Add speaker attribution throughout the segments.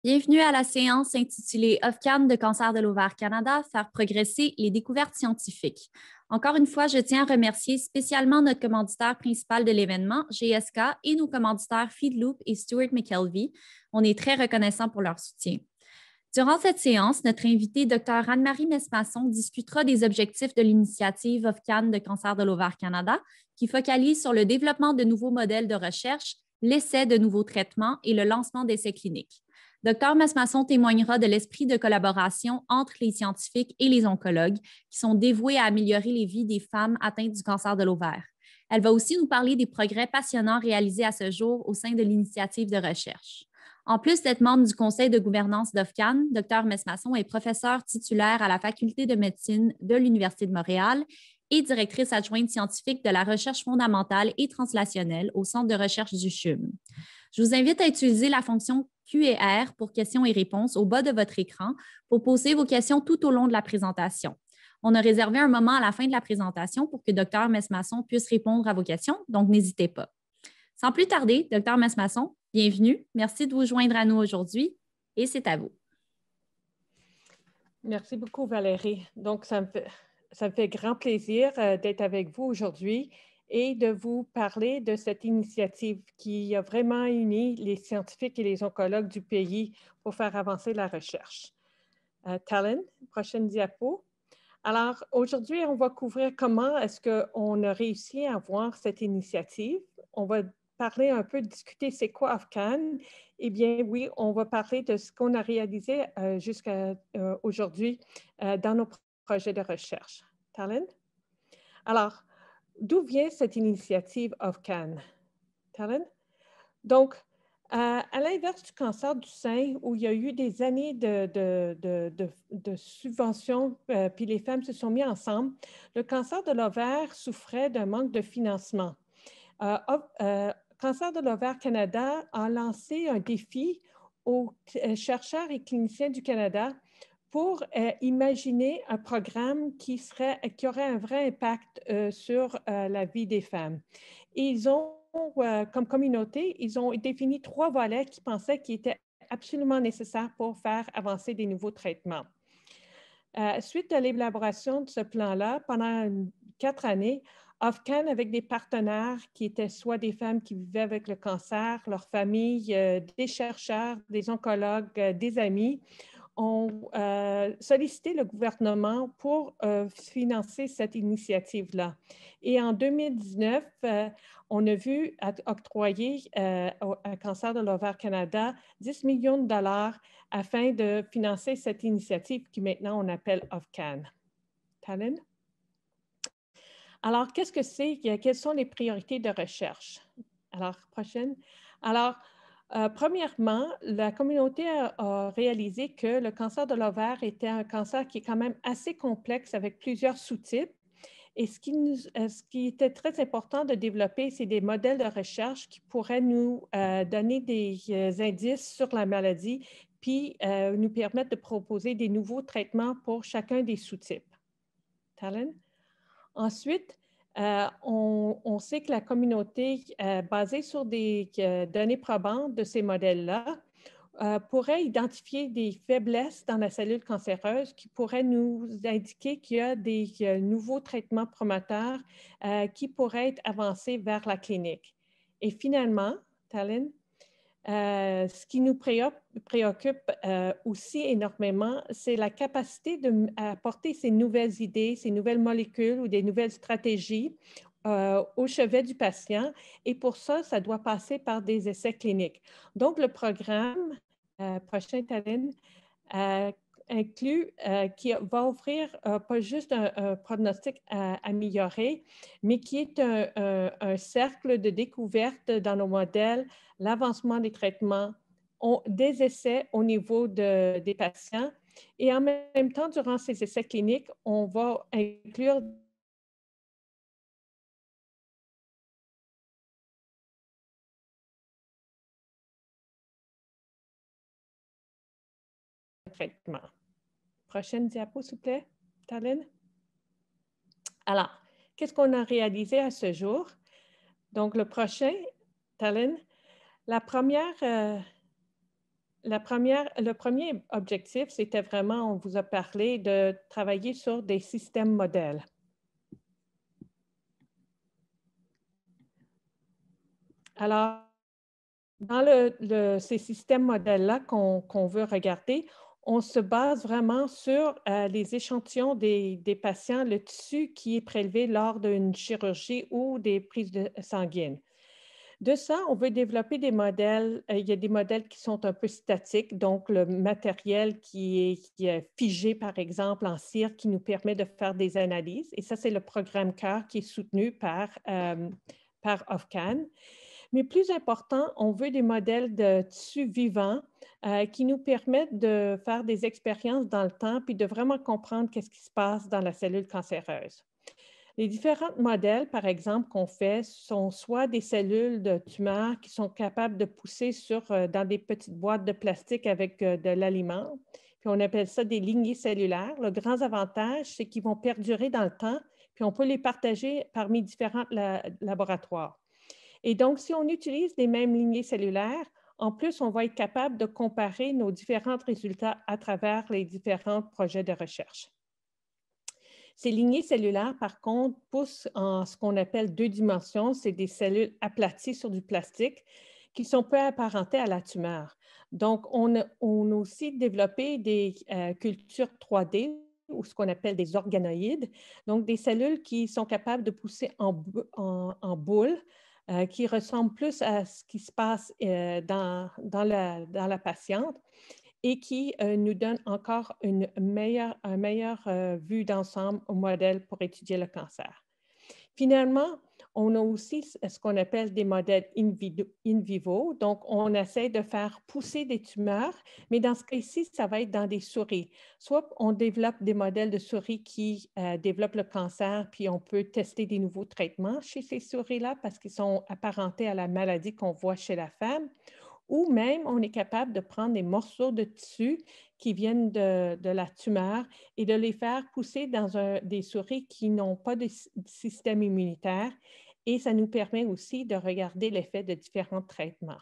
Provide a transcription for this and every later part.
Speaker 1: Bienvenue à la séance intitulée OFCAN de cancer de l'ovaire Canada, faire progresser les découvertes scientifiques. Encore une fois, je tiens à remercier spécialement notre commanditaire principal de l'événement, GSK, et nos commanditaires Feedloop et Stuart McKelvey. On est très reconnaissants pour leur soutien. Durant cette séance, notre invitée, Dr. Anne-Marie Messmasson, discutera des objectifs de l'initiative OFCAN de cancer de l'ovaire Canada, qui focalise sur le développement de nouveaux modèles de recherche, l'essai de nouveaux traitements et le lancement d'essais cliniques. Dr. Messmasson témoignera de l'esprit de collaboration entre les scientifiques et les oncologues qui sont dévoués à améliorer les vies des femmes atteintes du cancer de l'ovaire. Elle va aussi nous parler des progrès passionnants réalisés à ce jour au sein de l'initiative de recherche. En plus d'être membre du conseil de gouvernance d'OFCAN, Dr. Messmasson est professeure titulaire à la faculté de médecine de l'Université de Montréal et directrice adjointe scientifique de la recherche fondamentale et translationnelle au Centre de recherche du CHUM. Je vous invite à utiliser la fonction Q&R pour questions et réponses au bas de votre écran pour poser vos questions tout au long de la présentation. On a réservé un moment à la fin de la présentation pour que Dr. Messmasson puisse répondre à vos questions, donc n'hésitez pas. Sans plus tarder, Dr. Messmasson, bienvenue. Merci de vous joindre à nous aujourd'hui et c'est à vous.
Speaker 2: Merci beaucoup, Valérie. Donc, ça me fait grand plaisir d'être avec vous aujourd'hui et de vous parler de cette initiative qui a vraiment uni les scientifiques et les oncologues du pays pour faire avancer la recherche. Talon, prochaine diapo. Alors, aujourd'hui, on va couvrir comment est-ce qu'on a réussi à avoir cette initiative. On va parler un peu, discuter c'est quoi OFCAN. Eh bien, oui, on va parler de ce qu'on a réalisé jusqu'à aujourd'hui dans nos projets de recherche. Talon? Alors, d'où vient cette initiative OFCAN? Talon? Donc, à l'inverse du cancer du sein, où il y a eu des années de subventions, puis les femmes se sont mises ensemble, le cancer de l'ovaire souffrait d'un manque de financement. Cancer de l'ovaire Canada a lancé un défi aux chercheurs et cliniciens du Canada pour imaginer un programme qui aurait un vrai impact sur la vie des femmes. Et ils ont comme communauté, ils ont défini 3 volets qu'ils pensaient qui étaient absolument nécessaires pour faire avancer des nouveaux traitements. Suite à l'élaboration de ce plan-là, pendant 4 années, OFCAN, avec des partenaires qui étaient soit des femmes qui vivaient avec le cancer, leurs familles, des chercheurs, des oncologues, des amis, ont sollicité le gouvernement pour financer cette initiative-là. Et en 2019, on a vu octroyer à Cancer de l'ovaire Canada 10 millions de dollars afin de financer cette initiative qui maintenant on appelle OFCAN. Talon? Alors, qu'est-ce que c'est? Quelles sont les priorités de recherche? Alors, prochaine. Alors, premièrement, la communauté a réalisé que le cancer de l'ovaire était un cancer qui est quand même assez complexe avec plusieurs sous-types. Et ce qui était très important de développer, c'est des modèles de recherche qui pourraient nous donner des indices sur la maladie, puis nous permettre de proposer des nouveaux traitements pour chacun des sous-types. Talon? Ensuite, on sait que la communauté, basée sur des données probantes de ces modèles-là, pourrait identifier des faiblesses dans la cellule cancéreuse qui pourraient nous indiquer qu'il y a des nouveaux traitements promoteurs qui pourraient être avancés vers la clinique. Et finalement, Talon, ce qui nous préoccupe aussi énormément, c'est la capacité d'apporter ces nouvelles idées, ces nouvelles molécules ou des nouvelles stratégies au chevet du patient. Et pour ça, ça doit passer par des essais cliniques. Donc, le programme, prochain Talon, inclut, qui va offrir pas juste un pronostic amélioré, mais qui est un cercle de découverte dans nos modèles, l'avancement des traitements, des essais au niveau des patients. Et en même temps, durant ces essais cliniques, on va inclure traitement. Prochaine diapo, s'il vous plaît, Talon. Alors, qu'est-ce qu'on a réalisé à ce jour? Donc, le prochain, Talon, la première Le premier objectif, c'était vraiment, on vous a parlé de travailler sur des systèmes modèles. Alors, dans ces systèmes modèles-là qu'on veut regarder, on se base vraiment sur les échantillons des patients, le tissu qui est prélevé lors d'une chirurgie ou des prises sanguines. De ça, on veut développer des modèles. Il y a des modèles qui sont un peu statiques, donc le matériel qui est figé, par exemple, en cire, qui nous permet de faire des analyses. Et ça, c'est le programme CAR qui est soutenu par OFCAN. Mais plus important, on veut des modèles de tissus vivants qui nous permettent de faire des expériences dans le temps puis de vraiment comprendre qu'est-ce qui se passe dans la cellule cancéreuse. Les différents modèles, par exemple, qu'on fait sont soit des cellules de tumeurs qui sont capables de pousser dans des petites boîtes de plastique avec de l'aliment. Puis on appelle ça des lignées cellulaires. Le grand avantage, c'est qu'ils vont perdurer dans le temps, puis on peut les partager parmi différents laboratoires. Et donc, si on utilise les mêmes lignées cellulaires, en plus, on va être capable de comparer nos différents résultats à travers les différents projets de recherche. Ces lignées cellulaires, par contre, poussent en ce qu'on appelle 2 dimensions. C'est des cellules aplaties sur du plastique qui sont peu apparentées à la tumeur. Donc, on a aussi développé des cultures 3D ou ce qu'on appelle des organoïdes, donc des cellules qui sont capables de pousser en boule, qui ressemblent plus à ce qui se passe dans la patiente et qui nous donne encore une meilleure vue d'ensemble au modèle pour étudier le cancer. Finalement, on a aussi ce qu'on appelle des modèles in vivo. Donc, on essaie de faire pousser des tumeurs, mais dans ce cas-ci, ça va être dans des souris. Soit on développe des modèles de souris qui développent le cancer, puis on peut tester des nouveaux traitements chez ces souris-là parce qu'ils sont apparentés à la maladie qu'on voit chez la femme. Ou même, on est capable de prendre des morceaux de tissu qui viennent de la tumeur et de les faire pousser dans des souris qui n'ont pas de système immunitaire. Et ça nous permet aussi de regarder l'effet de différents traitements.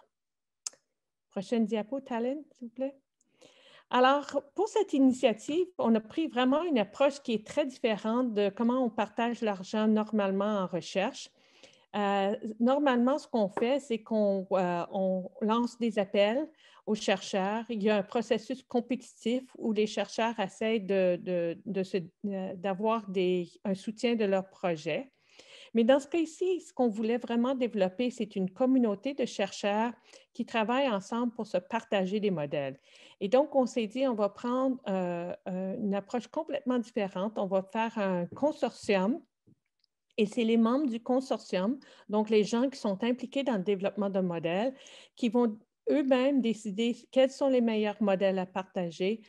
Speaker 2: Prochaine diapo, Talon, s'il vous plaît. Alors, pour cette initiative, on a pris vraiment une approche qui est très différente de comment on partage l'argent normalement en recherche. Normalement, ce qu'on fait, c'est qu'on lance des appels aux chercheurs. Il y a un processus compétitif où les chercheurs essaient d'avoir un soutien de leur projet. Mais dans ce cas-ci, ce qu'on voulait vraiment développer, c'est une communauté de chercheurs qui travaillent ensemble pour se partager des modèles. Et donc, on s'est dit, on va prendre une approche complètement différente. On va faire un consortium. Et c'est les membres du consortium, donc les gens qui sont impliqués dans le développement de modèles, qui vont eux-mêmes décider quels sont les meilleurs modèles à partager,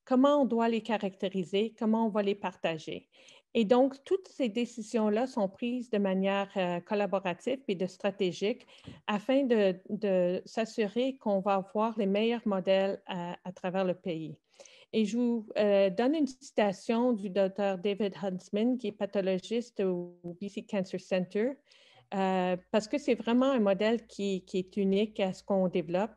Speaker 2: comment on doit les caractériser, comment on va les partager. Et donc, toutes ces décisions-là sont prises de manière collaborative et de stratégique afin de s'assurer qu'on va avoir les meilleurs modèles à travers le pays. Et je vous donne une citation du docteur David Huntsman, qui est pathologiste au BC Cancer Center, parce que c'est vraiment un modèle qui est unique à ce qu'on développe.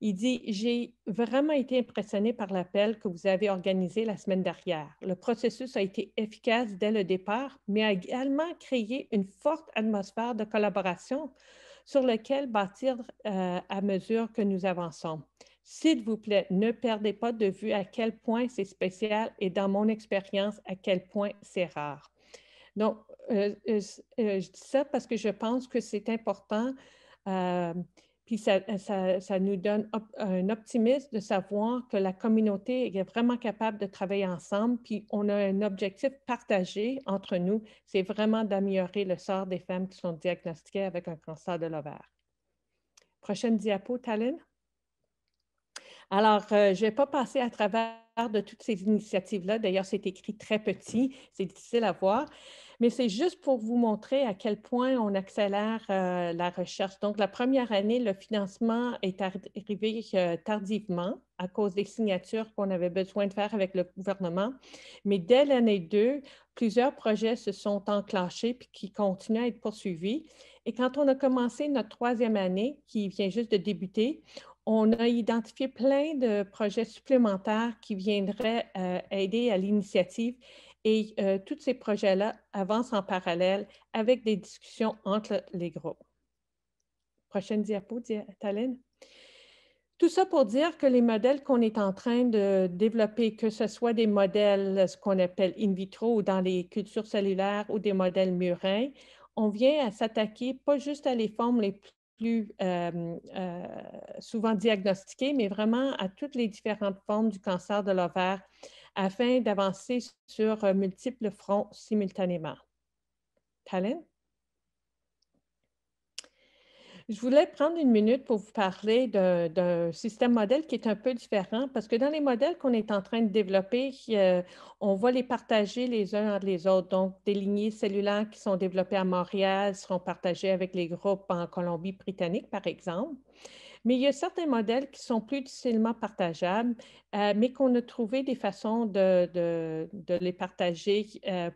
Speaker 2: Il dit: j'ai vraiment été impressionné par l'appel que vous avez organisé la semaine dernière. Le processus a été efficace dès le départ, mais a également créé une forte atmosphère de collaboration sur laquelle bâtir à mesure que nous avançons. S'il vous plaît, ne perdez pas de vue à quel point c'est spécial et dans mon expérience, à quel point c'est rare. Donc, je dis ça parce que je pense que c'est important. Puis ça nous donne un optimisme de savoir que la communauté est vraiment capable de travailler ensemble, puis on a un objectif partagé entre nous, c'est vraiment d'améliorer le sort des femmes qui sont diagnostiquées avec un cancer de l'ovaire. Prochaine diapo, Talon. Alors, je ne vais pas passer à travers de toutes ces initiatives-là. D'ailleurs, c'est écrit très petit, c'est difficile à voir, mais c'est juste pour vous montrer à quel point on accélère la recherche. Donc, la première année, le financement est arrivé tardivement à cause des signatures qu'on avait besoin de faire avec le gouvernement. Mais dès l'année 2, plusieurs projets se sont enclenchés puis qui continuent à être poursuivis. Et quand on a commencé notre troisième année, qui vient juste de débuter, On a identifié plein de projets supplémentaires qui viendraient aider à l'initiative et tous ces projets-là avancent en parallèle avec des discussions entre les groupes. Prochaine diapo, Thaline. Tout ça pour dire que les modèles qu'on est en train de développer, que ce soit des modèles, ce qu'on appelle in vitro ou dans les cultures cellulaires ou des modèles murins, on vient à s'attaquer pas juste à les formes les plus souvent diagnostiquées, mais vraiment à toutes les différentes formes du cancer de l'ovaire afin d'avancer sur multiples fronts simultanément. Thaline? Je voulais prendre une minute pour vous parler d'un système modèle qui est un peu différent parce que dans les modèles qu'on est en train de développer, on va les partager les uns entre les autres. Donc, des lignées cellulaires qui sont développées à Montréal seront partagées avec les groupes en Colombie-Britannique, par exemple. Mais il y a certains modèles qui sont plus difficilement partageables, mais qu'on a trouvé des façons de les partager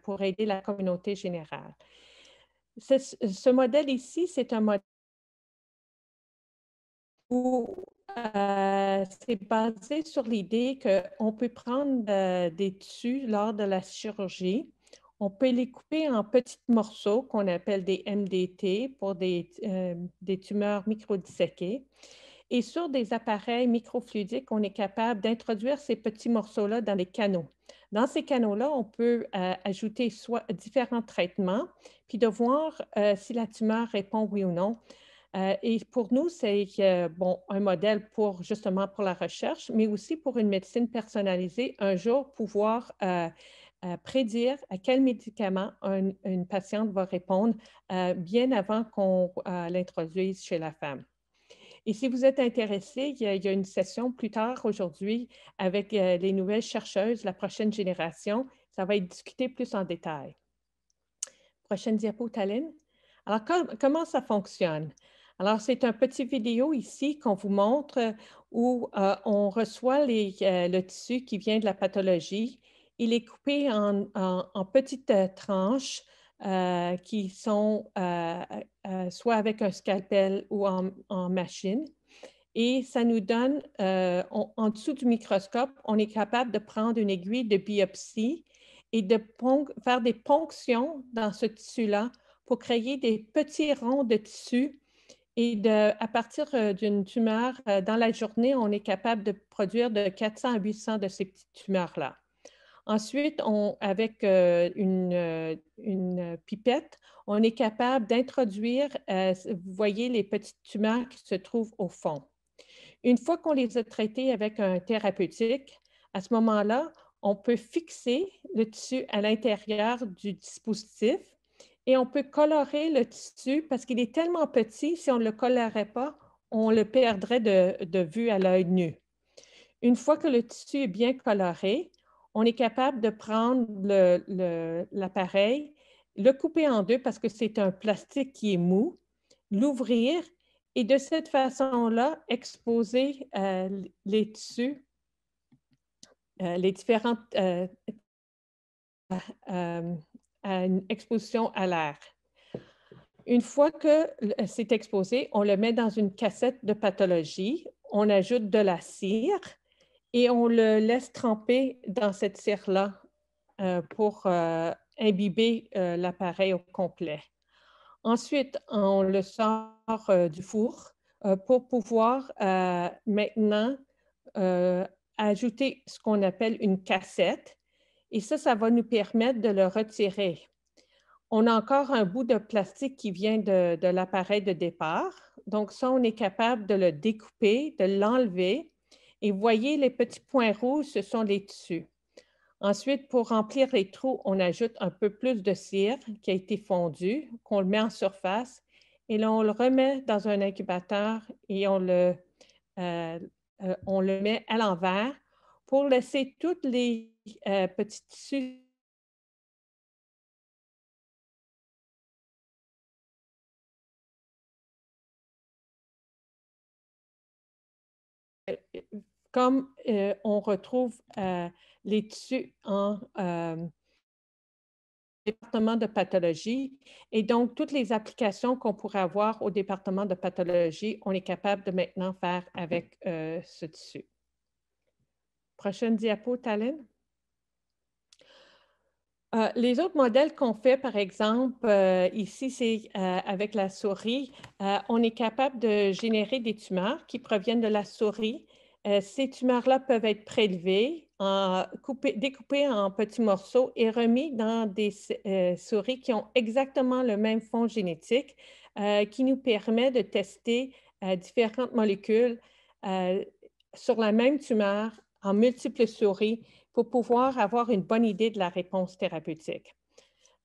Speaker 2: pour aider la communauté générale. Ce modèle ici, c'est un modèle où c'est basé sur l'idée qu'on peut prendre des tissus lors de la chirurgie. On peut les couper en petits morceaux qu'on appelle des MDT pour des tumeurs microdisséquées. Et sur des appareils microfluidiques, on est capable d'introduire ces petits morceaux-là dans les canaux. Dans ces canaux-là, on peut ajouter soit différents traitements, puis de voir si la tumeur répond oui ou non. Et pour nous, c'est bon, un modèle pour justement pour la recherche, mais aussi pour une médecine personnalisée, un jour pouvoir prédire à quel médicament une patiente va répondre bien avant qu'on l'introduise chez la femme. Et si vous êtes intéressé, il y a une session plus tard aujourd'hui avec les nouvelles chercheuses, la prochaine génération. Ça va être discuté plus en détail. Prochaine diapo, Thaline. Alors, comment ça fonctionne? Alors, c'est un petit vidéo ici qu'on vous montre où on reçoit le tissu qui vient de la pathologie. Il est coupé en petites tranches qui sont soit avec un scalpel ou en machine. Et ça nous donne, en dessous du microscope, on est capable de prendre une aiguille de biopsie et de faire des ponctions dans ce tissu-là pour créer des petits ronds de tissu. Et à partir d'une tumeur, dans la journée, on est capable de produire de 400 à 800 de ces petites tumeurs-là. Ensuite, avec une pipette, on est capable d'introduire, vous voyez les petites tumeurs qui se trouvent au fond. Une fois qu'on les a traités avec un thérapeutique, à ce moment-là, on peut fixer le tissu à l'intérieur du dispositif et on peut colorer le tissu parce qu'il est tellement petit, si on ne le colorait pas, on le perdrait de vue à l'œil nu. Une fois que le tissu est bien coloré, on est capable de prendre l'appareil, le couper en deux parce que c'est un plastique qui est mou, l'ouvrir et de cette façon-là, exposer les tissus, les différentes à une exposition à l'air. Une fois que c'est exposé, on le met dans une cassette de pathologie, on ajoute de la cire et on le laisse tremper dans cette cire-là pour imbiber l'appareil au complet. Ensuite, on le sort du four pour pouvoir maintenant ajouter ce qu'on appelle une cassette. Et ça va nous permettre de le retirer. On a encore un bout de plastique qui vient de l'appareil de départ. Donc ça, on est capable de le découper, de l'enlever. Et vous voyez, les petits points rouges, ce sont les tissus. Ensuite, pour remplir les trous, on ajoute un peu plus de cire qui a été fondue, qu'on le met en surface. Et là, on le remet dans un incubateur et on le met à l'envers pour laisser tous les petits tissus comme on retrouve les tissus département de pathologie. Et donc, toutes les applications qu'on pourrait avoir au département de pathologie, on est capable de maintenant faire avec ce tissu. Prochaine diapo, Talen. Les autres modèles qu'on fait, par exemple, ici, c'est avec la souris, on est capable de générer des tumeurs qui proviennent de la souris. Ces tumeurs-là peuvent être prélevées, découpées en petits morceaux et remis dans des souris qui ont exactement le même fond génétique, qui nous permet de tester différentes molécules sur la même tumeur en multiples souris pour pouvoir avoir une bonne idée de la réponse thérapeutique.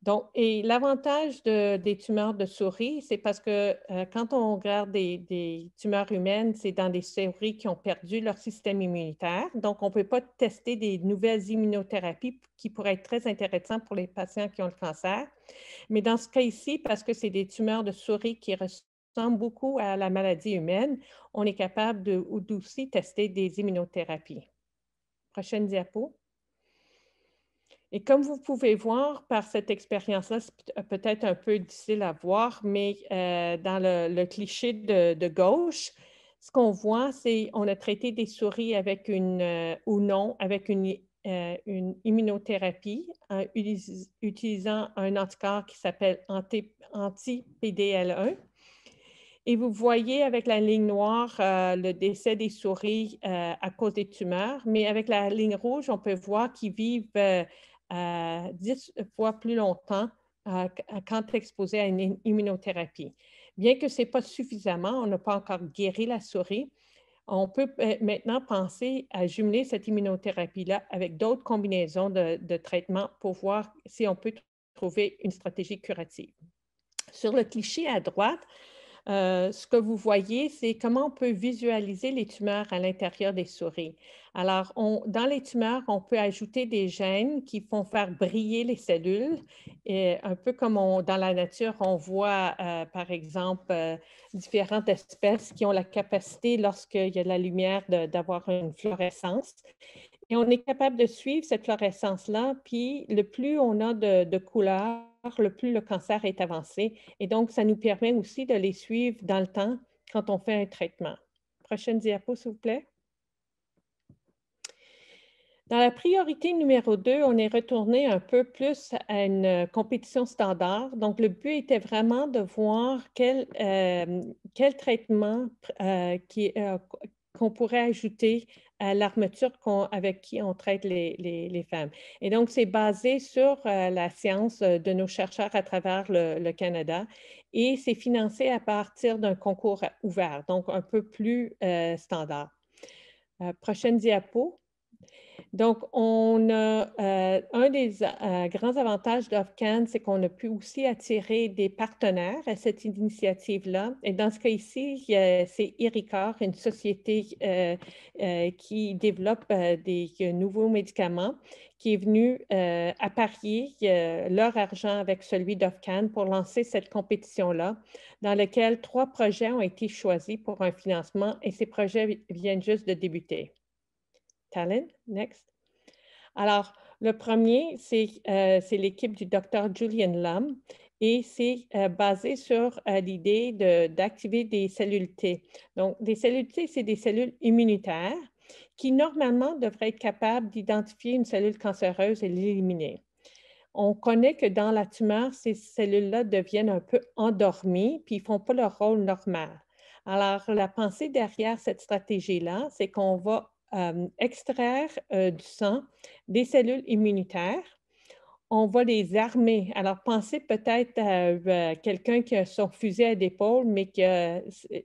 Speaker 2: Donc, et l'avantage des tumeurs de souris, c'est parce que quand on regarde des tumeurs humaines, c'est dans des souris qui ont perdu leur système immunitaire. Donc, on ne peut pas tester des nouvelles immunothérapies qui pourraient être très intéressantes pour les patients qui ont le cancer. Mais dans ce cas ici, parce que c'est des tumeurs de souris qui ressemblent beaucoup à la maladie humaine, on est capable d'aussi tester des immunothérapies. Prochaine diapo. Et comme vous pouvez voir par cette expérience-là, c'est peut-être un peu difficile à voir, mais dans le cliché de gauche, ce qu'on voit, c'est qu'on a traité des souris avec ou non avec une immunothérapie utilisant un anticorps qui s'appelle anti-PDL1. Et vous voyez avec la ligne noire le décès des souris à cause des tumeurs, mais avec la ligne rouge, on peut voir qu'ils vivent 10 fois plus longtemps quand exposés à une immunothérapie. Bien que ce n'est pas suffisamment, on n'a pas encore guéri la souris, on peut maintenant penser à jumeler cette immunothérapie-là avec d'autres combinaisons de traitements pour voir si on peut trouver une stratégie curative. Sur le cliché à droite, ce que vous voyez, c'est comment on peut visualiser les tumeurs à l'intérieur des souris. Alors, dans les tumeurs, on peut ajouter des gènes qui font faire briller les cellules, et un peu comme dans la nature, on voit, par exemple, différentes espèces qui ont la capacité, lorsqu'il y a de la lumière, d'avoir une fluorescence. Et on est capable de suivre cette fluorescence-là, puis le plus on a de couleurs, le plus le cancer est avancé. Et donc, ça nous permet aussi de les suivre dans le temps quand on fait un traitement. Prochaine diapo, s'il vous plaît. Dans la priorité numéro 2, on est retourné un peu plus à une compétition standard. Donc, le but était vraiment de voir quel traitement qu'on pourrait ajouter à l'armature avec qui on traite les femmes. Et donc, c'est basé sur la science de nos chercheurs à travers le Canada et c'est financé à partir d'un concours ouvert, donc un peu plus standard. Prochaine diapo. Donc, on a un des grands avantages d'OFCAN, c'est qu'on a pu aussi attirer des partenaires à cette initiative-là. Et dans ce cas ici, c'est Iricor, une société qui développe des nouveaux médicaments, qui est venue apparier leur argent avec celui d'OFCAN pour lancer cette compétition-là, dans laquelle 3 projets ont été choisis pour un financement et ces projets viennent juste de débuter. Talent, next. Alors, le premier, c'est l'équipe du docteur Julian Lum et c'est basé sur l'idée d'activer des cellules T. Donc, des cellules T, c'est des cellules immunitaires qui, normalement, devraient être capables d'identifier une cellule cancéreuse et l'éliminer. On connaît que dans la tumeur, ces cellules-là deviennent un peu endormies puis ils ne font pas leur rôle normal. Alors, la pensée derrière cette stratégie-là, c'est qu'on va extraire du sang des cellules immunitaires. On va les armer. Alors, pensez peut-être à quelqu'un qui a son fusil à l'épaule, mais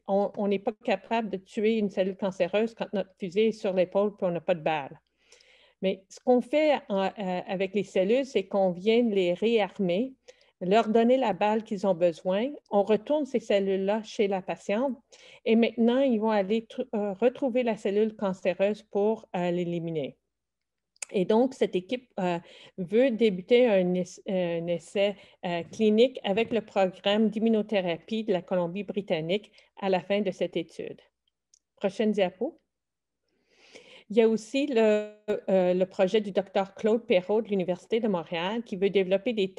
Speaker 2: on n'est pas capable de tuer une cellule cancéreuse quand notre fusil est sur l'épaule et on n'a pas de balle. Mais ce qu'on fait avec les cellules, c'est qu'on vient les réarmer, leur donner la balle qu'ils ont besoin. On retourne ces cellules-là chez la patiente et maintenant, ils vont aller retrouver la cellule cancéreuse pour l'éliminer. Et donc, cette équipe veut débuter un essai clinique avec le programme d'immunothérapie de la Colombie-Britannique à la fin de cette étude. Prochaine diapo. Il y a aussi le projet du docteur Claude Perrault de l'Université de Montréal qui veut développer des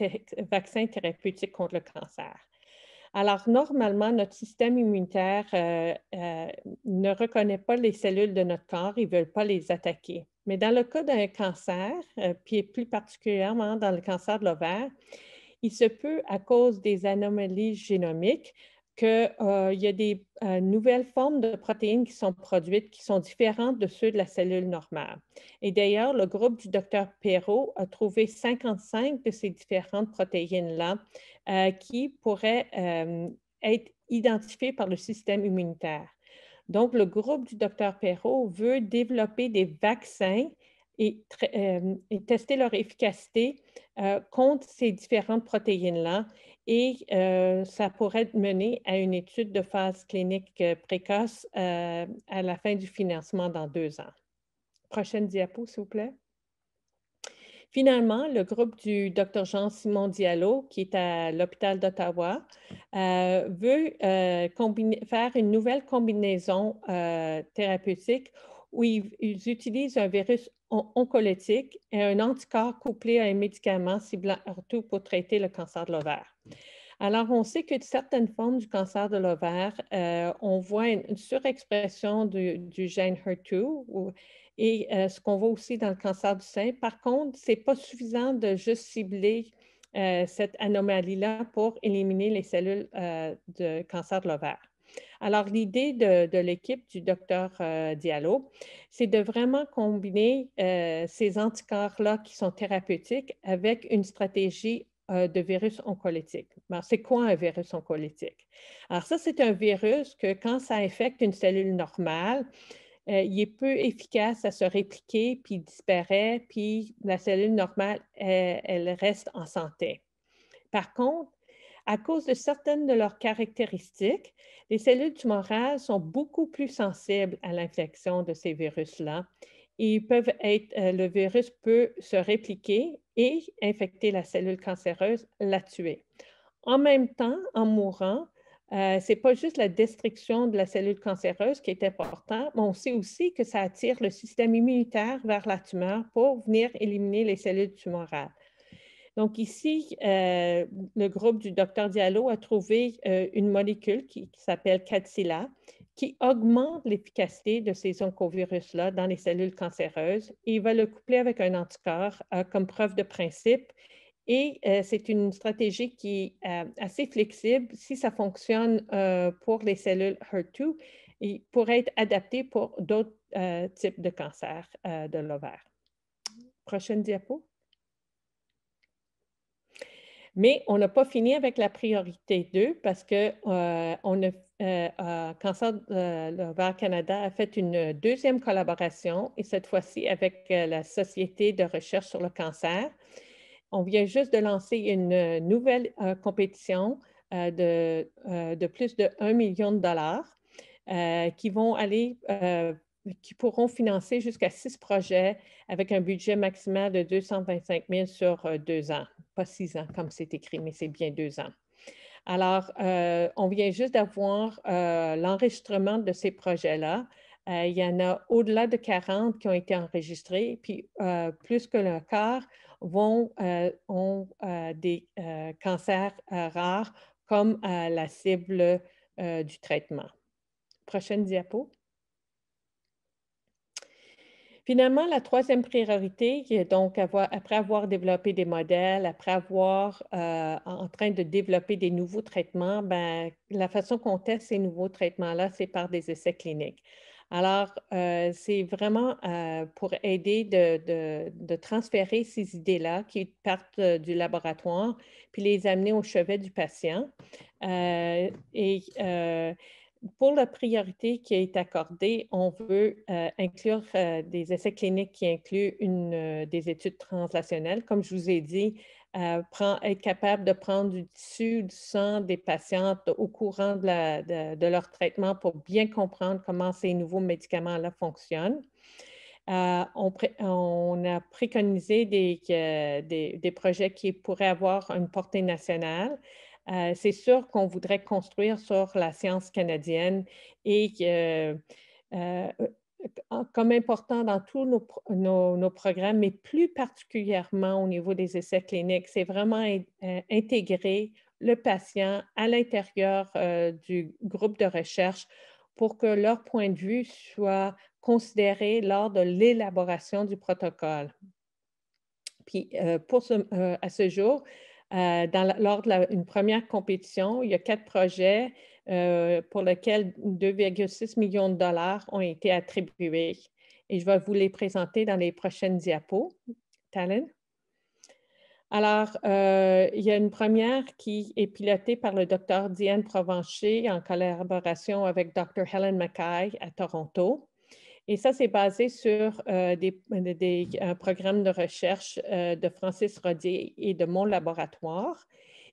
Speaker 2: vaccins thérapeutiques contre le cancer. Alors, normalement, notre système immunitaire ne reconnaît pas les cellules de notre corps, ils ne veulent pas les attaquer. Mais dans le cas d'un cancer, puis plus particulièrement dans le cancer de l'ovaire, il se peut, à cause des anomalies génomiques, qu'il y a des nouvelles formes de protéines qui sont produites qui sont différentes de ceux de la cellule normale. Et d'ailleurs, le groupe du docteur Perrault a trouvé 55 de ces différentes protéines-là qui pourraient être identifiées par le système immunitaire. Donc, le groupe du docteur Perrault veut développer des vaccins et tester leur efficacité contre ces différentes protéines-là et ça pourrait mener à une étude de phase clinique précoce à la fin du financement dans 2 ans. Prochaine diapo, s'il vous plaît. Finalement, le groupe du Dr Jean-Simon Diallo, qui est à l'hôpital d'Ottawa, veut faire une nouvelle combinaison thérapeutique où ils utilisent un virus oncolytique et un anticorps couplé à un médicament ciblant HER2 pour traiter le cancer de l'ovaire. Alors, on sait que certaines formes du cancer de l'ovaire, on voit une surexpression du gène HER2 et ce qu'on voit aussi dans le cancer du sein. Par contre, ce n'est pas suffisant de juste cibler cette anomalie-là pour éliminer les cellules de cancer de l'ovaire. Alors, l'idée de l'équipe du docteur Diallo, c'est de vraiment combiner ces anticorps-là qui sont thérapeutiques avec une stratégie de virus oncolytique. C'est quoi un virus oncolytique? Alors ça, c'est un virus que quand ça infecte une cellule normale, il est peu efficace à se répliquer, puis il disparaît, puis la cellule normale, elle reste en santé. Par contre, à cause de certaines de leurs caractéristiques, les cellules tumorales sont beaucoup plus sensibles à l'infection de ces virus-là. Le virus peut se répliquer et infecter la cellule cancéreuse, la tuer. En même temps, en mourant, ce n'est pas juste la destruction de la cellule cancéreuse qui est importante, mais on sait aussi que ça attire le système immunitaire vers la tumeur pour venir éliminer les cellules tumorales. Donc ici, le groupe du docteur Diallo a trouvé une molécule qui s'appelle Kadcyla, qui augmente l'efficacité de ces oncovirus-là dans les cellules cancéreuses et il va le coupler avec un anticorps comme preuve de principe. Et c'est une stratégie qui est assez flexible. Si ça fonctionne pour les cellules HER2, il pourrait être adapté pour d'autres types de cancers de l'ovaire. Prochaine diapo. Mais on n'a pas fini avec la priorité 2 parce que Cancer de l'ovaire Canada a fait une deuxième collaboration et cette fois-ci avec la Société de recherche sur le cancer. On vient juste de lancer une nouvelle compétition de plus de 1 million de dollars qui pourront financer jusqu'à 6 projets avec un budget maximal de 225 000 sur 2 ans. Pas 6 ans comme c'est écrit, mais c'est bien 2 ans. Alors, on vient juste d'avoir l'enregistrement de ces projets-là. Il y en a au-delà de 40 qui ont été enregistrés, puis plus que le quart ont des cancers rares comme la cible du traitement. Prochaine diapo. Finalement, la troisième priorité, donc après avoir développé des modèles, après avoir en train de développer des nouveaux traitements, la façon qu'on teste ces nouveaux traitements-là, c'est par des essais cliniques. Alors, c'est vraiment pour aider de transférer ces idées-là qui partent du laboratoire, puis les amener au chevet du patient. Pour la priorité qui est accordée, on veut inclure des essais cliniques qui incluent des études translationnelles. Comme je vous ai dit, être capable de prendre du tissu, du sang des patientes au courant de leur traitement pour bien comprendre comment ces nouveaux médicaments-là fonctionnent. On a préconisé des projets qui pourraient avoir une portée nationale. C'est sûr qu'on voudrait construire sur la science canadienne et comme important dans tous nos programmes, mais plus particulièrement au niveau des essais cliniques, c'est vraiment intégrer le patient à l'intérieur du groupe de recherche pour que leur point de vue soit considéré lors de l'élaboration du protocole. Puis, à ce jour, lors d'une première compétition, il y a 4 projets pour lesquels 2,6 millions de dollars ont été attribués. Et je vais vous les présenter dans les prochaines diapos. Talon? Alors, il y a une première qui est pilotée par le Dr. Diane Provencher en collaboration avec Dr. Helen Mackay à Toronto. Et ça, c'est basé sur un programme de recherche de Francis Rodier et de mon laboratoire.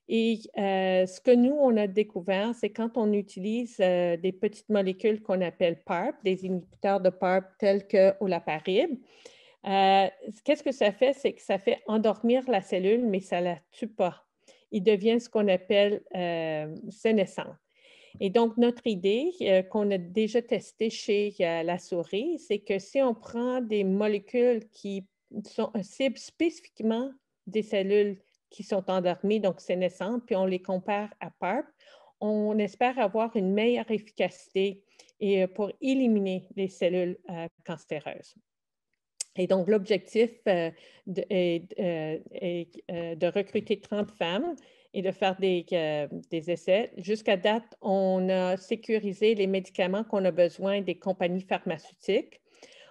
Speaker 2: Et ce que nous, on a découvert, c'est quand on utilise des petites molécules qu'on appelle PARP, des inhibiteurs de PARP tels que olaparib, qu'est-ce que ça fait? C'est que ça fait endormir la cellule, mais ça ne la tue pas. Il devient ce qu'on appelle sénescent. Et donc, notre idée qu'on a déjà testée chez la souris, c'est que si on prend des molécules qui ciblent spécifiquement des cellules qui sont endormies, donc sénescentes, puis on les compare à PARP, on espère avoir une meilleure efficacité pour éliminer les cellules cancéreuses. Et donc, l'objectif est de recruter 30 femmes et de faire des essais. Jusqu'à date, on a sécurisé les médicaments qu'on a besoin des compagnies pharmaceutiques.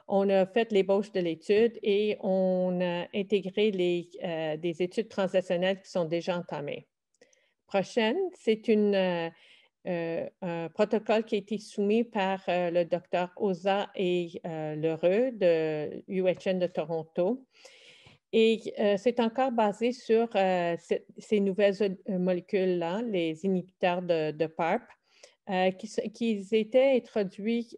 Speaker 2: On a fait l'ébauche de l'étude et on a intégré des études transactionnelles qui sont déjà entamées. Prochaine, c'est un protocole qui a été soumis par le Dr. Oza et Lheureux de UHN de Toronto. Et c'est encore basé sur ces nouvelles molécules-là, les inhibiteurs de PARP, qui étaient introduits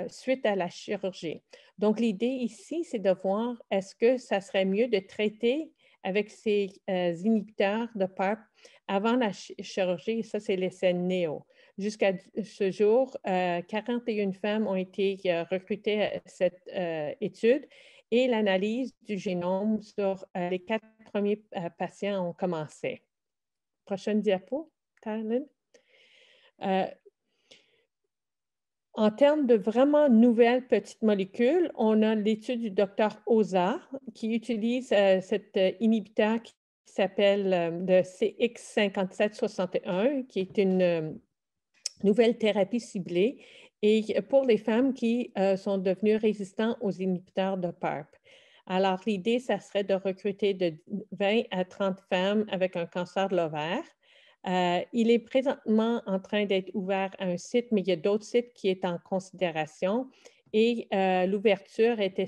Speaker 2: suite à la chirurgie. Donc, l'idée ici, c'est de voir est-ce que ça serait mieux de traiter avec ces inhibiteurs de PARP avant la chirurgie, et ça, c'est l'essai NEO. Jusqu'à ce jour, 41 femmes ont été recrutées à cette étude et l'analyse du génome sur les 4 premiers patients ont commencé. Prochaine diapo, Talon. En termes de vraiment nouvelles petites molécules, on a l'étude du Dr. Oza qui utilise cet inhibiteur qui s'appelle le CX5761, qui est une nouvelle thérapie ciblée et pour les femmes qui sont devenues résistantes aux inhibiteurs de PARP. Alors, l'idée, ça serait de recruter de 20 à 30 femmes avec un cancer de l'ovaire. Il est présentement en train d'être ouvert à un site, mais il y a d'autres sites qui sont en considération et l'ouverture est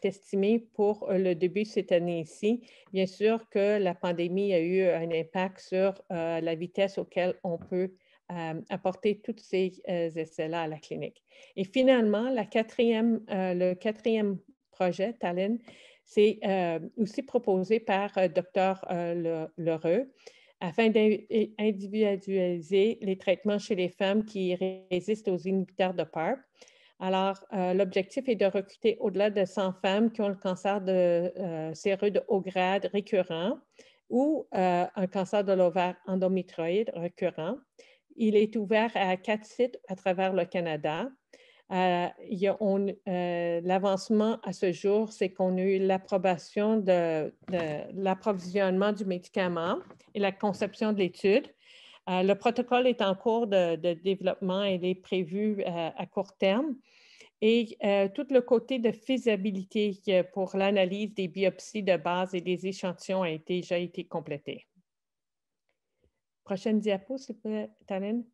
Speaker 2: estimée pour le début de cette année-ci. Bien sûr que la pandémie a eu un impact sur la vitesse auquel on peut apporter tous ces essais-là à la clinique. Et finalement, le quatrième projet, Talon, c'est aussi proposé par Dr. Lheureux afin d'individualiser les traitements chez les femmes qui résistent aux inhibiteurs de PARP. Alors, l'objectif est de recruter au-delà de 100 femmes qui ont le cancer séreux de haut grade récurrent ou un cancer de l'ovaire endométrioïde récurrent. Il est ouvert à 4 sites à travers le Canada. L'avancement à ce jour, c'est qu'on a eu l'approbation de l'approvisionnement du médicament et la conception de l'étude. Le protocole est en cours de développement et il est prévu à court terme. Et tout le côté de faisabilité pour l'analyse des biopsies de base et des échantillons a déjà été complété. Prochaine diapo, s'il vous plaît, Talon.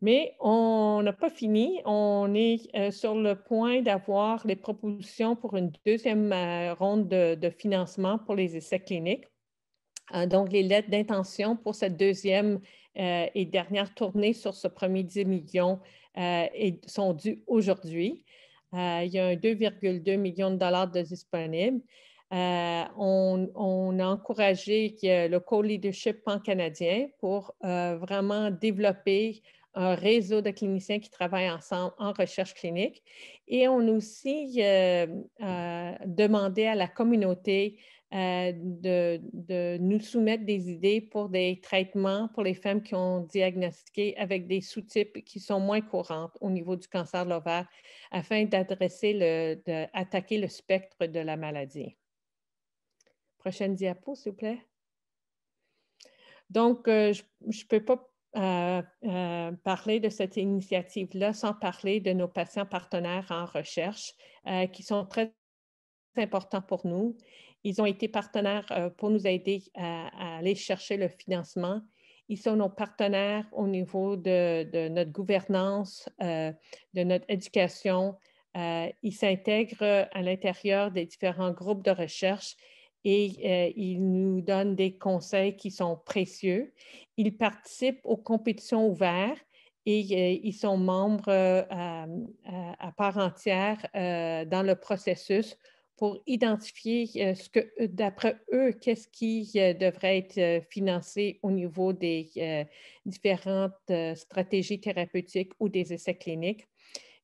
Speaker 2: Mais on n'a pas fini. On est sur le point d'avoir les propositions pour une deuxième ronde de financement pour les essais cliniques. Donc, les lettres d'intention pour cette deuxième et dernière tournée sur ce premier 10 millions sont dues aujourd'hui. Il y a un 2,2 millions de dollars de disponibles. On a encouragé le co-leadership pan-canadien pour vraiment développer un réseau de cliniciens qui travaillent ensemble en recherche clinique. Et on a aussi demandé à la communauté de nous soumettre des idées pour des traitements pour les femmes qui ont diagnostiqué avec des sous-types qui sont moins courantes au niveau du cancer de l'ovaire afin d'attaquer le spectre de la maladie. Prochaine diapo, s'il vous plaît. Donc, je ne peux pas parler de cette initiative-là sans parler de nos patients partenaires en recherche qui sont très importants pour nous. Ils ont été partenaires pour nous aider à aller chercher le financement. Ils sont nos partenaires au niveau de notre gouvernance, de notre éducation. Ils s'intègrent à l'intérieur des différents groupes de recherche et ils nous donnent des conseils qui sont précieux. Ils participent aux compétitions ouvertes et ils sont membres à part entière dans le processus pour identifier ce que, d'après eux, qu'est-ce qui devrait être financé au niveau des différentes stratégies thérapeutiques ou des essais cliniques.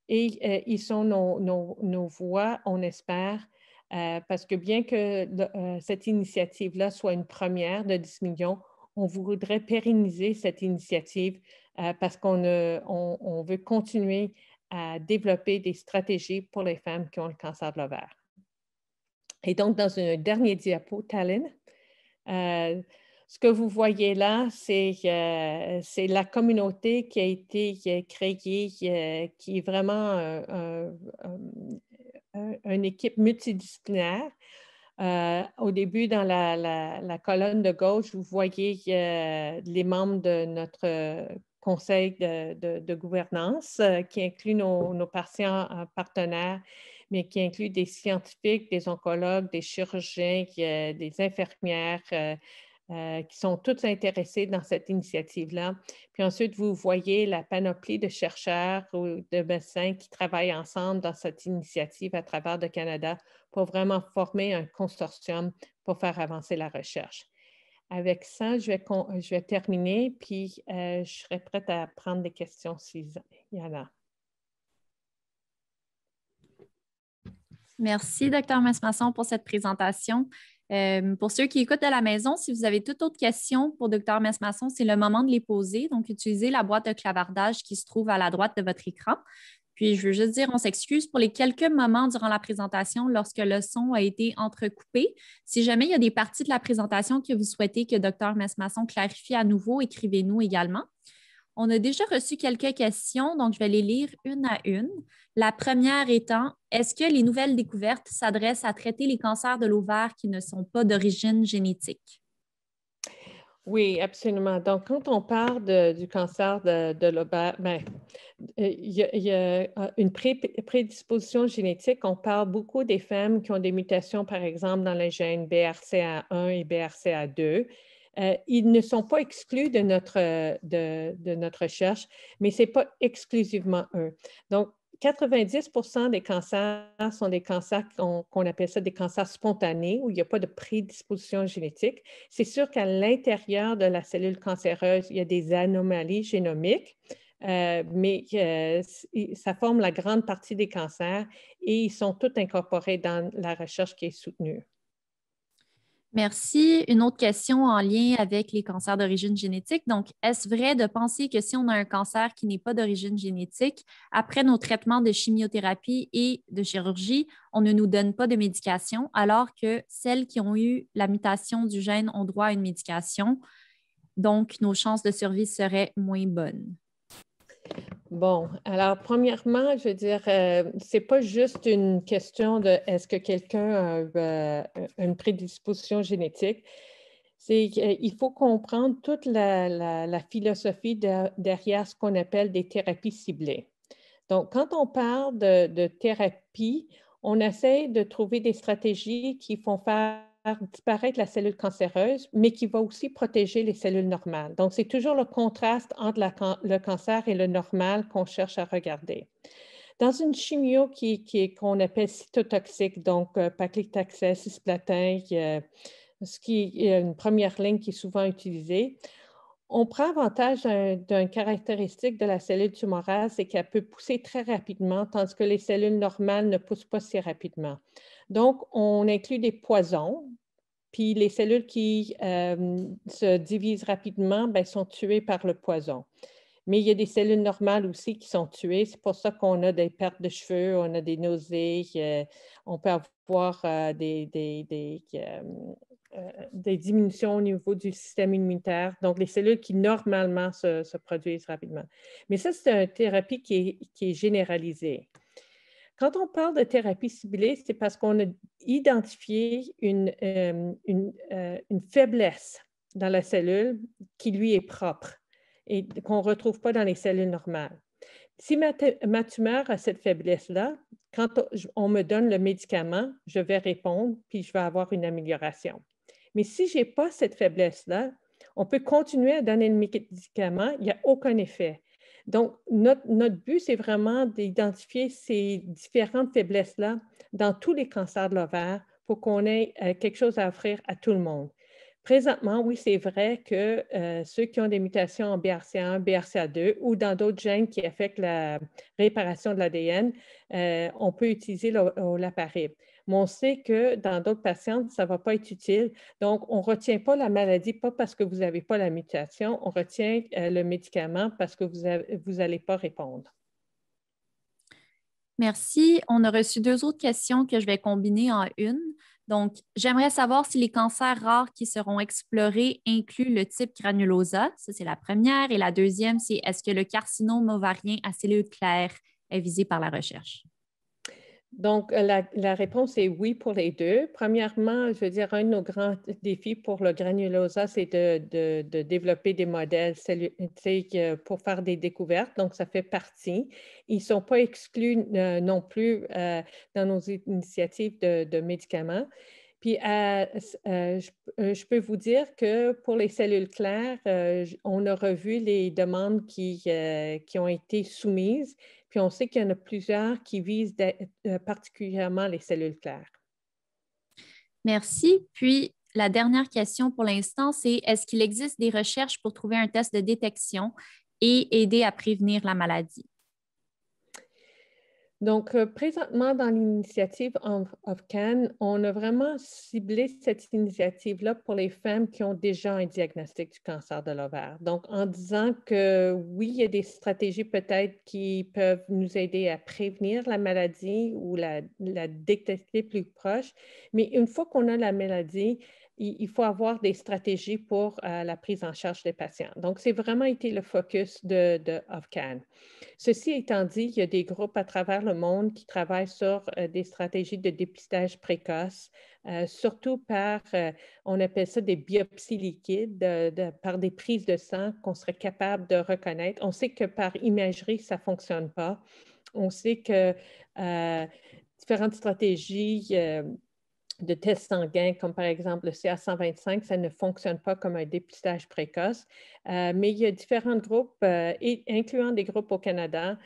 Speaker 2: Et ils sont nos voix, on espère, parce que bien que cette initiative-là soit une première de 10 millions, on voudrait pérenniser cette initiative parce on veut continuer à développer des stratégies pour les femmes qui ont le cancer de l'ovaire. Et donc, dans un dernier diapo, Tallinn, ce que vous voyez là, c'est la communauté qui a été créée, qui est vraiment une équipe multidisciplinaire. Au début, dans la colonne de gauche, vous voyez les membres de notre conseil de gouvernance qui inclut nos patients partenaires, mais qui inclut des scientifiques, des oncologues, des chirurgiens, des infirmières qui sont tous intéressés dans cette initiative-là. Puis ensuite, vous voyez la panoplie de chercheurs ou de médecins qui travaillent ensemble dans cette initiative à travers le Canada pour vraiment former un consortium pour faire avancer la recherche. Avec ça, je vais terminer, puis je serai prête à prendre des questions s'il y en a.
Speaker 1: Merci, Dr. Messmasson, pour cette présentation. Pour ceux qui écoutent à la maison, si vous avez toute autre question pour Dr. Messmasson, c'est le moment de les poser. Donc, utilisez la boîte de clavardage qui se trouve à la droite de votre écran. Puis, je veux juste dire, on s'excuse pour les quelques moments durant la présentation lorsque le son a été entrecoupé. Si jamais il y a des parties de la présentation que vous souhaitez que Dr. Messmasson clarifie à nouveau, écrivez-nous également. On a déjà reçu quelques questions, donc je vais les lire une à une. La première étant, est-ce que les nouvelles découvertes s'adressent à traiter les cancers de l'ovaire qui ne sont pas d'origine génétique?
Speaker 2: Oui, absolument. Donc, quand on parle du cancer de l'ovaire, il y a une prédisposition génétique. On parle beaucoup des femmes qui ont des mutations, par exemple, dans les gènes BRCA1 et BRCA2. Ils ne sont pas exclus de notre recherche, mais ce n'est pas exclusivement eux. Donc, 90% des cancers sont des cancers qu'on appelle ça des cancers spontanés, où il n'y a pas de prédisposition génétique. C'est sûr qu'à l'intérieur de la cellule cancéreuse, il y a des anomalies génomiques, mais ça forme la grande partie des cancers et ils sont tous incorporés dans la recherche qui est soutenue.
Speaker 1: Merci. Une autre question en lien avec les cancers d'origine génétique. Donc, est-ce vrai de penser que si on a un cancer qui n'est pas d'origine génétique, après nos traitements de chimiothérapie et de chirurgie, on ne nous donne pas de médication, alors que celles qui ont eu la mutation du gène ont droit à une médication? Donc, nos chances de survie seraient moins bonnes.
Speaker 2: Bon, alors premièrement, je veux dire, c'est pas juste une question de est-ce que quelqu'un a une prédisposition génétique. Il faut comprendre toute la philosophie derrière ce qu'on appelle des thérapies ciblées. Donc, quand on parle de thérapie, on essaie de trouver des stratégies qui font faire disparaître la cellule cancéreuse, mais qui va aussi protéger les cellules normales. Donc, c'est toujours le contraste entre le cancer et le normal qu'on cherche à regarder. Dans une chimio qu'on appelle cytotoxique, donc paclitaxel, cisplatin, ce qui est une première ligne qui est souvent utilisée, on prend avantage d'une caractéristique de la cellule tumorale, c'est qu'elle peut pousser très rapidement, tandis que les cellules normales ne poussent pas si rapidement. Donc, on inclut des poisons, puis les cellules qui se divisent rapidement sont tuées par le poison. Mais il y a des cellules normales aussi qui sont tuées. C'est pour ça qu'on a des pertes de cheveux, on a des nausées, on peut avoir des diminutions au niveau du système immunitaire. Donc, les cellules qui normalement se produisent rapidement. Mais ça, c'est une thérapie qui est généralisée. Quand on parle de thérapie ciblée, c'est parce qu'on a identifié une faiblesse dans la cellule qui lui est propre et qu'on ne retrouve pas dans les cellules normales. Si ma tumeur a cette faiblesse-là, quand on me donne le médicament, je vais répondre, puis je vais avoir une amélioration. Mais si je n'ai pas cette faiblesse-là, on peut continuer à donner le médicament, il n'y a aucun effet. Donc, notre but, c'est vraiment d'identifier ces différentes faiblesses-là dans tous les cancers de l'ovaire pour qu'on ait quelque chose à offrir à tout le monde. Présentement, oui, c'est vrai que ceux qui ont des mutations en BRCA1, BRCA2 ou dans d'autres gènes qui affectent la réparation de l'ADN, on peut utiliser l'olaparib. Mais on sait que dans d'autres patients, ça ne va pas être utile. Donc, on ne retient pas la maladie, pas parce que vous n'avez pas la mutation, on retient le médicament parce que vous n'allez pas répondre.
Speaker 1: Merci. On a reçu 2 autres questions que je vais combiner en une. Donc, j'aimerais savoir si les cancers rares qui seront explorés incluent le type granulosa. Ça, c'est la première. Et la deuxième, c'est est-ce que le carcinome ovarien à cellules claires est visé par la recherche?
Speaker 2: Donc, la réponse est oui pour les deux. Premièrement, je veux dire, un de nos grands défis pour le granulosa, c'est de développer des modèles pour faire des découvertes. Donc, ça fait partie. Ils ne sont pas exclus non plus dans nos initiatives de médicaments. Puis, je peux vous dire que pour les cellules claires, on a revu les demandes qui ont été soumises. Puis on sait qu'il y en a plusieurs qui visent particulièrement les cellules claires.
Speaker 1: Merci. Puis, la dernière question pour l'instant, c'est est-ce qu'il existe des recherches pour trouver un test de détection et aider à prévenir la maladie?
Speaker 2: Donc, présentement, dans l'initiative of Can, on a vraiment ciblé cette initiative-là pour les femmes qui ont déjà un diagnostic du cancer de l'ovaire. Donc, en disant que oui, il y a des stratégies peut-être qui peuvent nous aider à prévenir la maladie ou la détecter plus proche, mais une fois qu'on a la maladie, il faut avoir des stratégies pour la prise en charge des patients. Donc, c'est vraiment été le focus de OFCAN. Ceci étant dit, il y a des groupes à travers le monde qui travaillent sur des stratégies de dépistage précoce, surtout par, on appelle ça des biopsies liquides, par des prises de sang qu'on serait capable de reconnaître. On sait que par imagerie, ça ne fonctionne pas. On sait que différentes stratégies de tests sanguins, comme par exemple le CA125, ça ne fonctionne pas comme un dépistage précoce. Mais il y a différents groupes, incluant des groupes au Canada,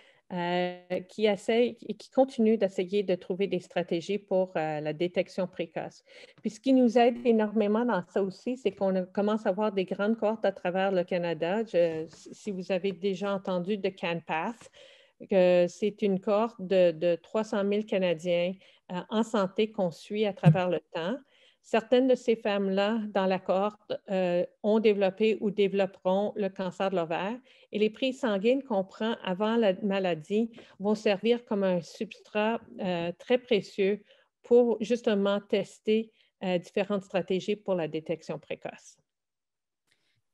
Speaker 2: qui essayent et qui continuent d'essayer de trouver des stratégies pour la détection précoce. Puis ce qui nous aide énormément dans ça aussi, c'est qu'on commence à avoir des grandes cohortes à travers le Canada. Si vous avez déjà entendu de CanPath, c'est une cohorte de 300 000 Canadiens en santé qu'on suit à travers le temps. Certaines de ces femmes-là, dans la cohorte, ont développé ou développeront le cancer de l'ovaire et les prises sanguines qu'on prend avant la maladie vont servir comme un substrat très précieux pour justement tester différentes stratégies pour la détection précoce.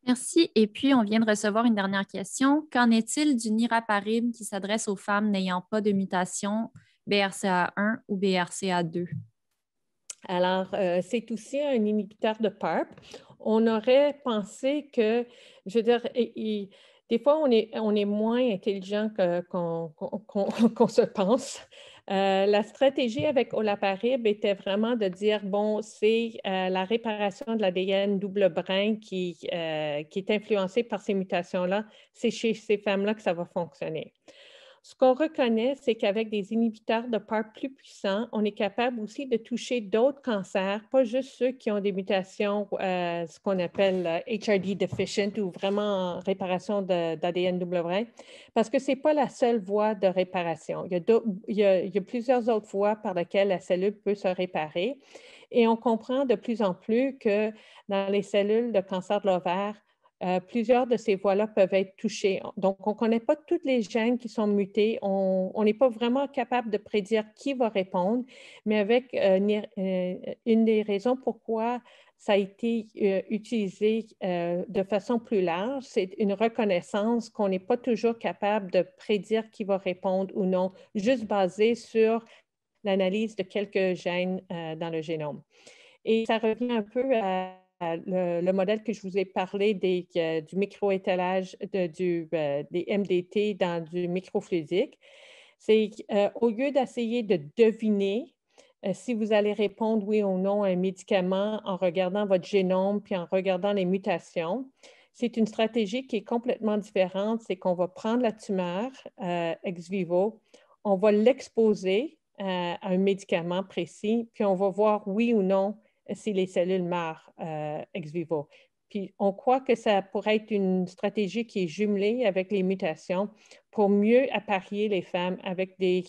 Speaker 1: Merci. Et puis, on vient de recevoir une dernière question. Qu'en est-il du niraparib qui s'adresse aux femmes n'ayant pas de mutation BRCA1 ou BRCA2?
Speaker 2: Alors, c'est aussi un inhibiteur de PARP. On aurait pensé que, je veux dire, des fois, on est moins intelligent qu'on se pense. La stratégie avec olaparib était vraiment de dire, bon, c'est la réparation de l'ADN double brin qui est influencée par ces mutations-là. C'est chez ces femmes-là que ça va fonctionner. Ce qu'on reconnaît, c'est qu'avec des inhibiteurs de PARP plus puissants, on est capable aussi de toucher d'autres cancers, pas juste ceux qui ont des mutations, ce qu'on appelle HRD deficient ou vraiment réparation d'ADN double vrai, parce que ce n'est pas la seule voie de réparation. Il y a plusieurs autres voies par lesquelles la cellule peut se réparer. Et on comprend de plus en plus que dans les cellules de cancer de l'ovaire, plusieurs de ces voies-là peuvent être touchées. Donc, on ne connaît pas tous les gènes qui sont mutés. On n'est pas vraiment capable de prédire qui va répondre, mais avec une des raisons pourquoi ça a été utilisé de façon plus large, c'est une reconnaissance qu'on n'est pas toujours capable de prédire qui va répondre ou non, juste basé sur l'analyse de quelques gènes dans le génome. Et ça revient un peu à le modèle que je vous ai parlé du microétalage des MDT dans du microfluidique. C'est au lieu d'essayer de deviner si vous allez répondre oui ou non à un médicament en regardant votre génome puis en regardant les mutations, c'est une stratégie qui est complètement différente. C'est qu'on va prendre la tumeur ex vivo, on va l'exposer à un médicament précis, puis on va voir oui ou non si les cellules meurent ex vivo. Puis on croit que ça pourrait être une stratégie qui est jumelée avec les mutations pour mieux apparier les femmes avec des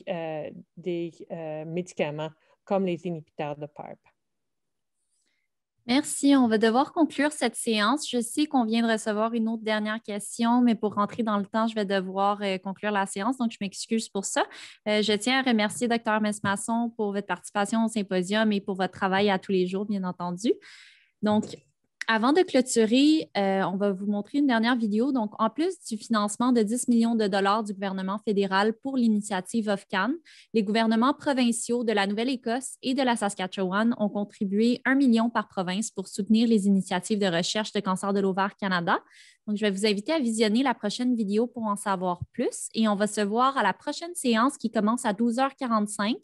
Speaker 2: médicaments comme les inhibiteurs de PARP.
Speaker 1: Merci. On va devoir conclure cette séance. Je sais qu'on vient de recevoir une autre dernière question, mais pour rentrer dans le temps, je vais devoir conclure la séance, donc je m'excuse pour ça. Je tiens à remercier Dr. Messmasson pour votre participation au symposium et pour votre travail à tous les jours, bien entendu. Donc, avant de clôturer, on va vous montrer une dernière vidéo. Donc, en plus du financement de 10 millions de dollars du gouvernement fédéral pour l'initiative OFCAN, les gouvernements provinciaux de la Nouvelle-Écosse et de la Saskatchewan ont contribué 1 million par province pour soutenir les initiatives de recherche de cancer de l'ovaire Canada. Donc, je vais vous inviter à visionner la prochaine vidéo pour en savoir plus et on va se voir à la prochaine séance qui commence à 12h45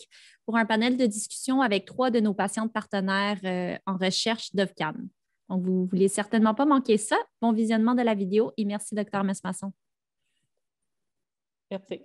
Speaker 1: pour un panel de discussion avec 3 de nos patientes partenaires en recherche d'OFCAN. Donc, vous ne voulez certainement pas manquer ça. Bon visionnement de la vidéo et merci, Dr. Messmasson.
Speaker 2: Merci.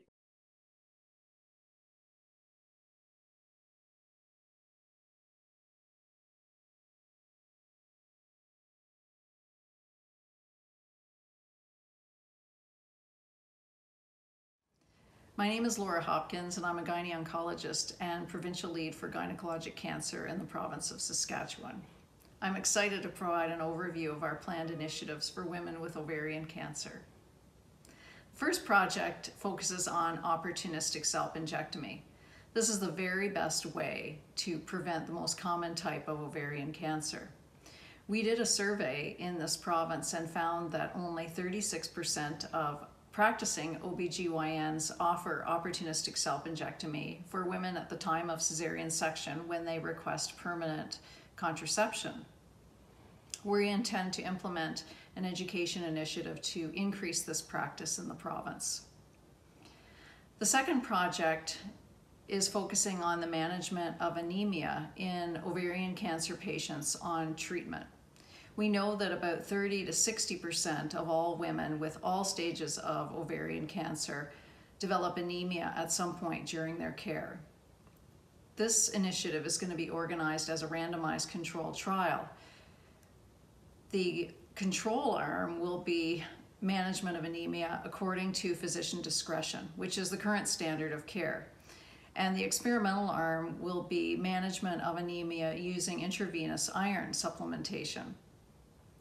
Speaker 3: My name is Laura Hopkins, and I'm a gyne-oncologist and provincial lead for gynecologic cancer in the province of Saskatchewan. I'm excited to provide an overview of our planned initiatives for women with ovarian cancer. The first project focuses on opportunistic self-injectomy. This is the very best way to prevent the most common type of ovarian cancer. We did a survey in this province and found that only 36% of practicing OBGYNs offer opportunistic self-injectomy for women at the time of cesarean section when they request permanent contraception. We intend to implement an education initiative to increase this practice in the province. The second project is focusing on the management of anemia in ovarian cancer patients on treatment. We know that about 30 to 60% of all women with all stages of ovarian cancer develop anemia at some point during their care. This initiative is going to be organized as a randomized controlled trial. The control arm will be management of anemia according to physician discretion, which is the current standard of care. And the experimental arm will be management of anemia using intravenous iron supplementation.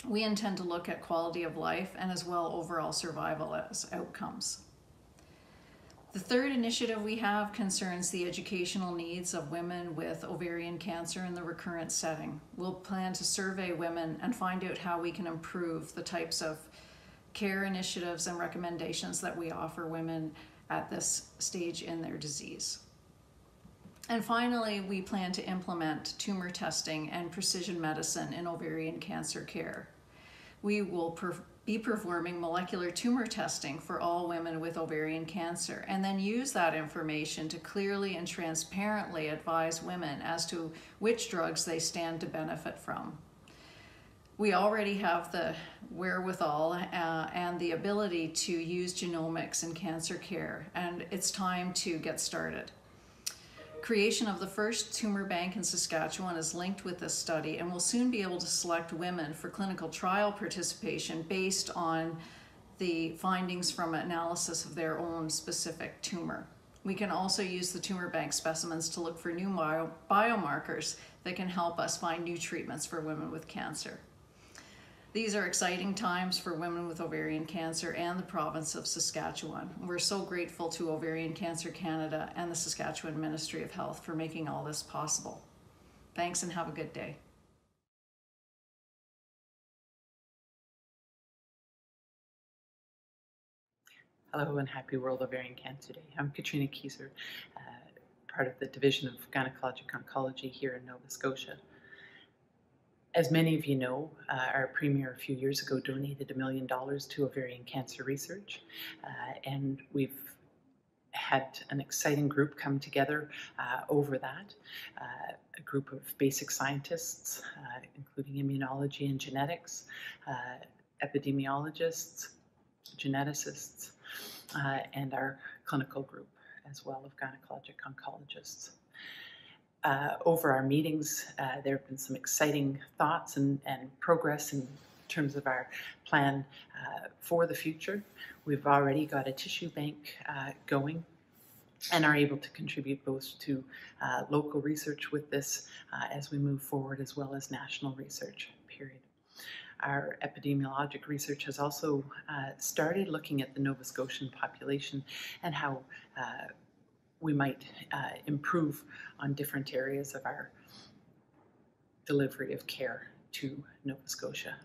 Speaker 3: We intend to look at quality of life and as well overall survival as outcomes. The third initiative we have concerns the educational needs of women with ovarian cancer in the recurrent setting. We'll plan to survey women and find out how we can improve the types of care initiatives and recommendations that we offer women at this stage in their disease. And finally, we plan to implement tumor testing and precision medicine in ovarian cancer care. We will be performing molecular tumor testing for all women with ovarian cancer and then use that information to clearly and transparently advise women as to which drugs they stand to benefit from. We already have the wherewithal and the ability to use genomics in cancer care, and it's time to get started. Creation of the first tumor bank in Saskatchewan is linked with this study, and we'll soon be able to select women for clinical trial participation based on the findings from analysis of their own specific tumor. We can also use the tumor bank specimens to look for new biomarkers that can help us find new treatments for women with cancer. These are exciting times for women with ovarian cancer and the province of Saskatchewan. We're so grateful to Ovarian Cancer Canada and the Saskatchewan Ministry of Health for making all this possible. Thanks and have a good day.
Speaker 4: Hello and happy World Ovarian Cancer Day. I'm Katrina Kieser, part of the Division of Gynecologic Oncology here in Nova Scotia. As many of you know, our Premier a few years ago donated $1 million to ovarian cancer research, and we've had an exciting group come together over that, a group of basic scientists, including immunology and genetics, epidemiologists, geneticists, and our clinical group as well of gynecologic oncologists. Over our meetings, there have been some exciting thoughts and progress in terms of our plan for the future. We've already got a tissue bank going and are able to contribute both to local research with this as we move forward, as well as national research, period. Our epidemiologic research has also started looking at the Nova Scotian population and how we might improve on different areas of our delivery of care to Nova Scotia.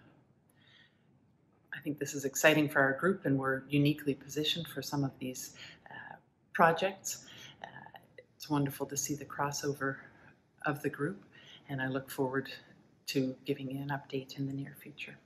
Speaker 4: I think this is exciting for our group, and we're uniquely positioned for some of these projects. It's wonderful to see the crossover of the group, and I look forward to giving you an update in the near future.